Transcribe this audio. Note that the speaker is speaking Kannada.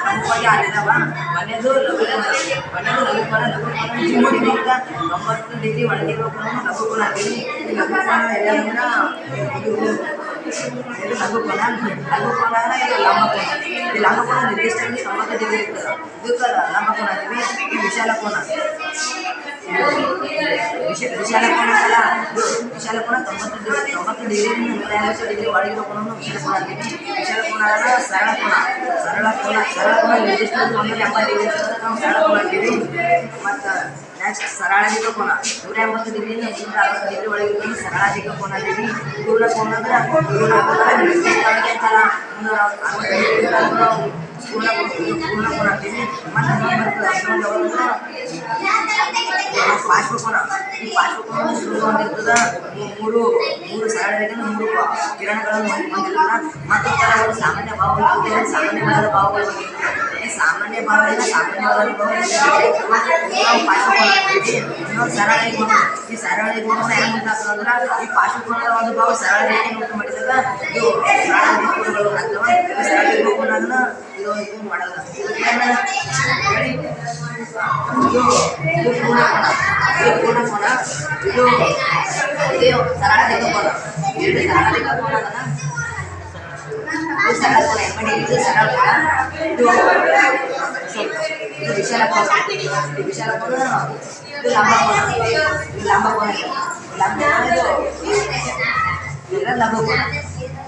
ಪ್ರಮುಖವಾಗಿ ಆಗಿದಾವ. ಮನೆಯದು ಲಘುಕೋನ, ಮನೆಯದು ಲಘುಕೋನ, ಲಘುಕೋನ ಡಿಗ್ರಿಯಿಂದ 90 ಡಿಗ್ರಿ ಒಳಗಿರೋ ಕೋನ ಲಘುಕೋನ ಅಂತೀವಿ. ಈ ಲಘುಕೋನ ಎಲ್ಲಂದ್ರ ಇದು ಲಘುಕೋನ, ಲಘುಕೋನ ಇದು ಲಂಬಕೋನ. ಈ ಲಂಬಕೋನ ನಿರ್ದಿಷ್ಟವಾಗಿ 90 ಡಿಗ್ರಿ ಇರ್ತದೆ. ಇದಕ್ಕೆ ಲಂಬಕೋನ ಅಂತೀವಿ. ಈ ವಿಶಾಲ ಕೋನ, ವಿಶಾಲ ಕೋನ ಅಲ್ಲ, ವಿಶಾಲ ಕೋನ 90 ಡಿಗ್ರಿಯಿಂದ 150 ಡಿಗ್ರಿ ಒಳಗಿರೋ ಕೋನವನ್ನು ವಿಶಾಲ ಕೋನ ಅಂತೀವಿ. ವಿಶಾಲ ಕೋನ ಸರಳ ಕೋನ, ಸರಳ ಕೋನ ನಿರ್ದಿಷ್ಟವಾಗಿ 170 ಡಿಗ್ರಿ ಇರ್ತದೆ, ನಾವು ಸರಳ ಕೋನ ಅಂತೀವಿ. ಮತ್ತು ನೆಕ್ಸ್ಟ್ ಸರಳಾಧಿಕ ಕೋನ 180 ಡಿಗ್ರಿಯಿಂದ 160 ಡಿಗ್ರಿ ಒಳಗಿರೋದು ಸರಳಾಧಿಕ ಕೋನ ಅಂತೀವಿ. ಪೂರ್ಣ ಕೋನ ಅಂದ್ರೆ ನಿರ್ದಿಷ್ಟವಾಗಿ ಅಂತಲ್ಲ, 160 ಡಿಗ್ರಿ ಪೂರ್ಣ ಕೋನ ಅಂತೀವಿ. ಮತ್ತು ಪಾರ್ಶ್ವಕೋನ, ಈ ಪಾರ್ಶ್ವಕೋನ ಹೊಂದಿರ್ತದೆ. ಮೂರು ಸರಳ ರೇಖೆ, 3 ಕಿರಣಗಳನ್ನು ಹೊಂದಿರ್ತದೆ. ಮತ್ತು ಕೆಲವರು ಸಾಮಾನ್ಯ ಭಾವಗಳು, ಸಾಮಾನ್ಯವಾದ ಭಾವಗಳು ಈ ಸಾಮಾನ್ಯ ಭಾವದಿಂದ ಸಾಮಾನ್ಯವಾದ ಭಾವ ಪಾರ್ಶ್ವಕೋನ ಅಂತೀವಿ. ಇನ್ನೊಂದು ಸರಳ ಕೋನ, ಈ ಸರಳ ಕೋನವನ್ನು ಹೆಂಗೆ ಉಂಟಾಗ್ತದೆ ಅಂದ್ರೆ ಈ ಪಾರ್ಶ್ವಕೋನದ ಒಂದು ಭಾವ ಸರಳ ರೇಖೆಯನ್ನು ಉಂಟು ಮಾಡಿದಾಗ ಇದು ಸರಳ ಕೋನಗಳು ಆಗ್ತವೆ. ಈ ಸರಳ ಕೋನಗಳನ್ನ ಇದು ಮಾಡೋದು ಹೇಳಿ. ಇದು ಪೂರ್ಣ ಕೋನ, ಇದು ಸರಳಾಧಿಕ ಕೋನ. ಎರಡು ಸರಳಾಧಿಕ ಕೋನ ಅದನ್ನ ಇದು ಸರಳ ಕೋನ, ಇದು ಸರಳ ಕೋನ. ಇದು ವಿಶಾಲ ಕೋನ, ಇದು ವಿಶಾಲ ಕೋನ. ಇದು ಲಂಬಕೋನ, ಇದು ಲಂಬಕೋನ, ಲಂಬಕೋನ ಇದು ಲಘುಕೋನ.